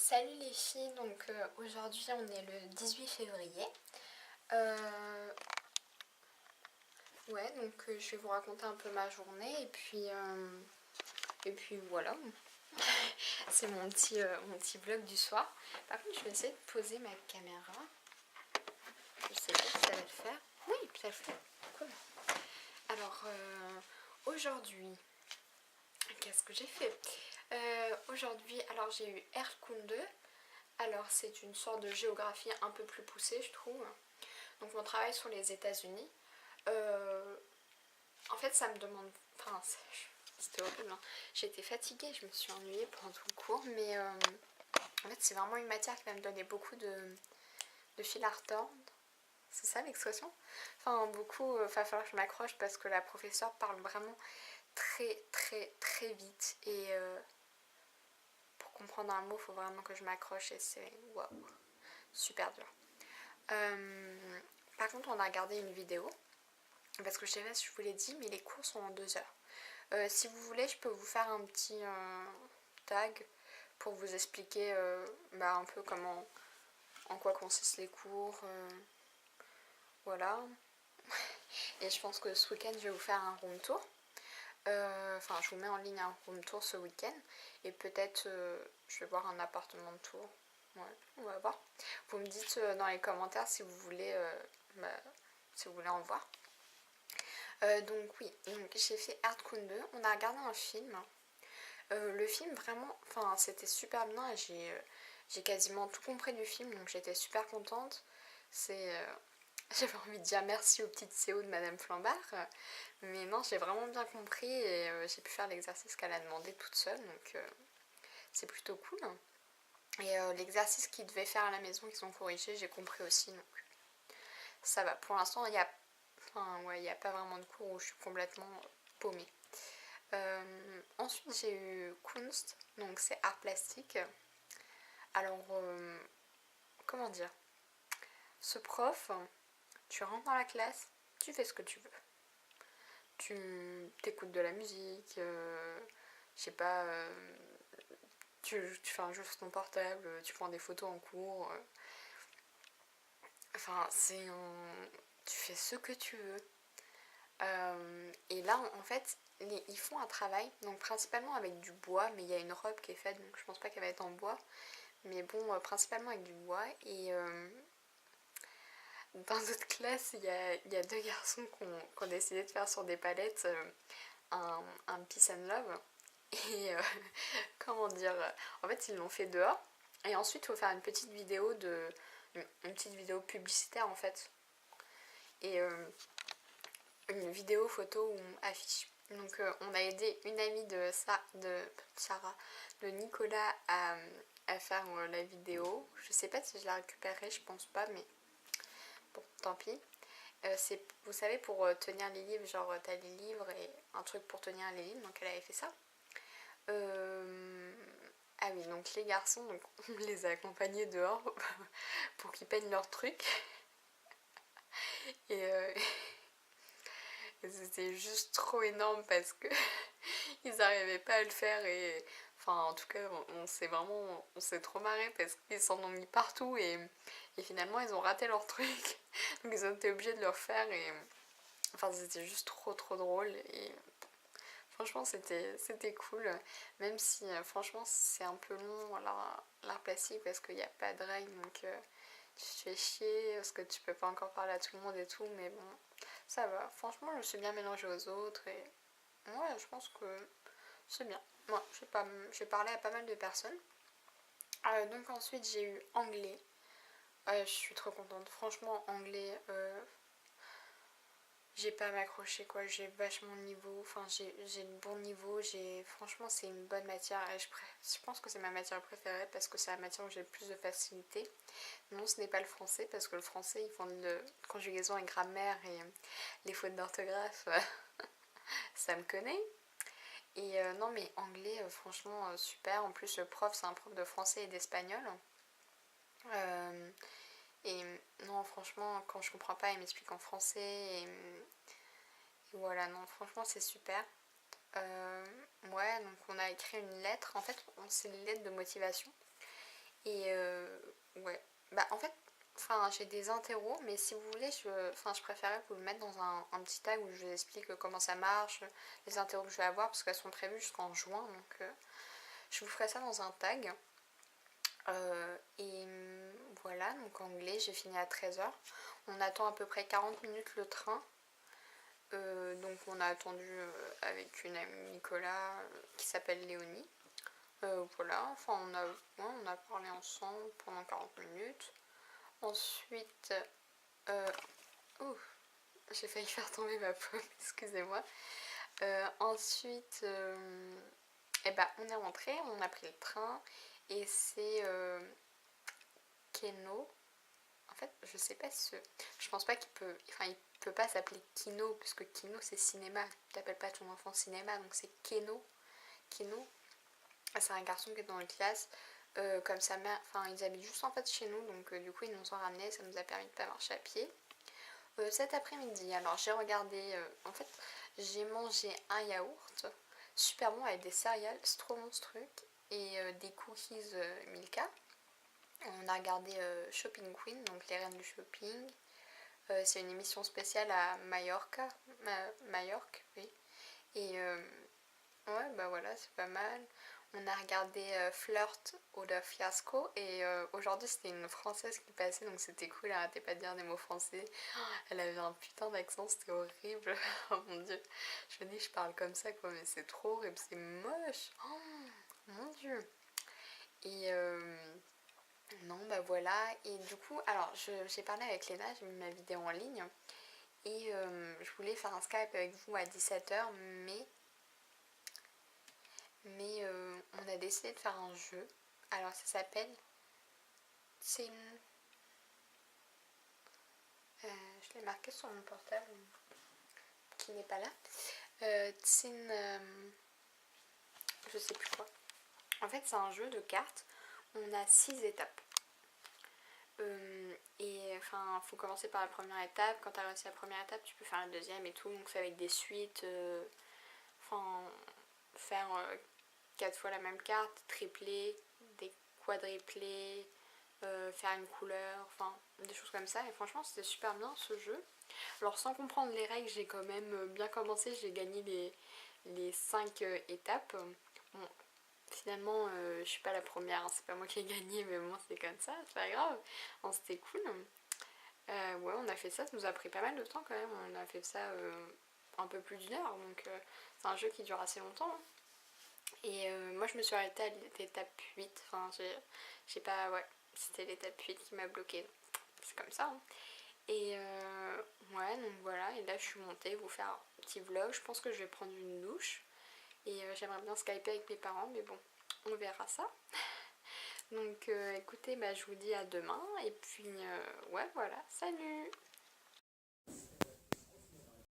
Salut les filles, donc aujourd'hui on est le 18 février. Euh, ouais, donc je vais vous raconter un peu ma journée et puis voilà. C'est mon petit vlog du soir. Par contre, je vais essayer de poser ma caméra. Je sais pas si ça va le faire. Oui, ça le fait. Cool. Alors aujourd'hui, qu'est-ce que j'ai fait aujourd'hui, alors j'ai eu Erdkunde. Alors c'est une sorte de géographie un peu plus poussée, je trouve. Donc on travaille sur les États-Unis. En fait ça me demande... Enfin c'était horrible, hein. J'étais fatiguée, je me suis ennuyée pendant tout le cours. Mais en fait c'est vraiment une matière qui va me donner beaucoup de fil à retordre. C'est ça l'expression? Enfin beaucoup, va falloir que je m'accroche parce que la professeure parle vraiment très très très vite. Et pour comprendre un mot, il faut vraiment que je m'accroche et c'est waouh, super dur. Par contre, on a regardé une vidéo parce que je sais pas si je vous l'ai dit, mais les cours sont en 2 heures. Si vous voulez, je peux vous faire un petit tag pour vous expliquer un peu en quoi consistent les cours. Voilà. Et je pense que ce week-end, je vais vous faire un room tour. Enfin, je vous mets en ligne un room tour ce week-end. Et peut-être, je vais voir un appartement de tour. Ouais, on va voir. Vous me dites dans les commentaires si vous voulez, si vous voulez en voir. Donc oui, donc j'ai fait Erdkunde. On a regardé un film. Le film vraiment, enfin c'était super bien. J'ai quasiment tout compris du film, donc j'étais super contente. J'avais envie de dire merci aux petites CO de Madame Flambard, mais non, j'ai vraiment bien compris et j'ai pu faire l'exercice qu'elle a demandé toute seule, donc c'est plutôt cool. Et l'exercice qu'ils devaient faire à la maison, qu'ils ont corrigé, j'ai compris aussi, donc ça va. Pour l'instant, il n'y a pas vraiment de cours où je suis complètement paumée. Ensuite, j'ai eu Kunst, donc c'est art plastique. Alors, comment dire, ce prof, tu rentres dans la classe, tu fais ce que tu veux. Tu t'écoutes de la musique, je sais pas, tu fais un jeu sur ton portable, tu prends des photos en cours. Enfin, tu fais ce que tu veux. Et là, en fait, ils font un travail, donc principalement avec du bois, mais il y a une robe qui est faite, donc je pense pas qu'elle va être en bois. Mais bon, principalement avec du bois. Et dans notre classe, il y a deux garçons qui ont décidé de faire sur des palettes un peace and love. Et comment dire, en fait, ils l'ont fait dehors. Et ensuite, il faut faire une petite vidéo une petite vidéo publicitaire en fait. Et une vidéo, photo ou affiche. Donc on a aidé une amie de Sarah, de Nicolas à faire la vidéo. Je sais pas si je la récupérerai, je pense pas, mais bon, tant pis. C'est, vous savez, pour tenir les livres, genre t'as les livres et un truc pour tenir les livres, donc elle avait fait ça. Ah oui, donc les garçons, donc on les a accompagnés dehors pour qu'ils peignent leurs trucs. Et c'était juste trop énorme parce que ils n'arrivaient pas à le faire et enfin en tout cas on s'est trop marré parce qu'ils s'en ont mis partout et finalement ils ont raté leur truc donc ils ont été obligés de le refaire et enfin c'était juste trop drôle et franchement c'était cool même si franchement c'est un peu long l'art plastique parce qu'il n'y a pas de règles donc tu te fais chier parce que tu peux pas encore parler à tout le monde et tout mais bon ça va, franchement, je me suis bien mélangée aux autres et ouais, je pense que c'est bien. Moi, j'ai parlé à pas mal de personnes. Donc ensuite, j'ai eu anglais. Je suis trop contente. Franchement, anglais, j'ai pas à m'accrocher quoi. J'ai vachement de niveau. Enfin, j'ai le bon niveau. Franchement, c'est une bonne matière. Et je pense que c'est ma matière préférée parce que c'est la matière où j'ai le plus de facilité. Non, ce n'est pas le français parce que le français, ils font de conjugaison et grammaire et les fautes d'orthographe, ça me connaît. Et non, mais anglais, franchement, super. En plus, le prof, c'est un prof de français et d'espagnol. Euh, et non, franchement, quand je comprends pas, il m'explique en français. Et voilà, non, franchement, c'est super. Ouais, donc on a écrit une lettre. En fait, c'est une lettre de motivation. Et ouais, bah en fait, enfin j'ai des interros, mais si vous voulez, je préférais vous le mettre dans un petit tag où je vous explique comment ça marche, les interros que je vais avoir, parce qu'elles sont prévues jusqu'en juin, donc je vous ferai ça dans un tag. Et voilà, donc anglais, j'ai fini à 13h. On attend à peu près 40 minutes le train. Donc on a attendu avec une amie Nicolas qui s'appelle Léonie. Voilà, enfin on a parlé ensemble pendant 40 minutes. Ensuite, oh, j'ai failli faire tomber ma pomme, excusez-moi. Ensuite, eh ben, on est rentré, on a pris le train et c'est Keno. En fait, je sais pas ce. Je pense pas qu'il peut. Enfin, il peut pas s'appeler Kino, parce que Kino c'est cinéma. Tu t'appelles pas ton enfant cinéma, donc c'est Keno. Keno. C'est un garçon qui est dans la classe. Comme sa mère. Enfin, ils habitent juste en fait chez nous, donc du coup, ils nous ont ramenés. Ça nous a permis de pas marcher à pied. Cet après-midi, alors j'ai regardé. En fait, j'ai mangé un yaourt super bon avec des céréales, c'est trop bon ce truc. Et des cookies Milka. On a regardé Shopping Queen, donc les reines du shopping. C'est une émission spéciale à Mallorca. Majorque, oui. Et ouais, bah voilà, c'est pas mal. On a regardé Flirt oder Fiasco. Et aujourd'hui, c'était une française qui passait, donc c'était cool. Elle arrêtait pas de dire des mots français. Elle avait un putain d'accent, c'était horrible. Oh mon dieu. Je me dis, je parle comme ça, quoi, mais c'est trop horrible, c'est moche. Oh mon dieu. Et non, bah voilà. Et du coup, alors j'ai parlé avec Léna, j'ai mis ma vidéo en ligne. Et je voulais faire un Skype avec vous à 17h, mais on a décidé de faire un jeu. Alors ça s'appelle Tsin. Je l'ai marqué sur mon portable qui n'est pas là. Tsin. Je sais plus quoi. En fait, c'est un jeu de cartes. On a 6 étapes. Et enfin, faut commencer par la première étape. Quand tu as réussi la première étape, tu peux faire la deuxième et tout. Donc, c'est avec des suites. Enfin, faire 4 fois la même carte, tripler, des quadriplés, faire une couleur, enfin, des choses comme ça. Et franchement, c'était super bien ce jeu. Alors, sans comprendre les règles, j'ai quand même bien commencé. J'ai gagné les 5 étapes. Bon, finalement, je suis pas la première, hein, c'est pas moi qui ai gagné, mais bon, c'est comme ça, c'est pas grave. Bon, c'était cool. Ouais, on a fait ça nous a pris pas mal de temps quand même. On a fait ça un peu plus d'une heure, donc c'est un jeu qui dure assez longtemps. Et moi, je me suis arrêtée à l'étape 8. Enfin, j'ai pas. Ouais, c'était l'étape 8 qui m'a bloquée. C'est comme ça. Hein. Et ouais, donc voilà. Et là, je suis montée vous faire un petit vlog. Je pense que je vais prendre une douche. Et j'aimerais bien skyper avec mes parents, mais bon, on verra ça. Donc écoutez, bah, je vous dis à demain. Et puis, ouais, voilà. Salut!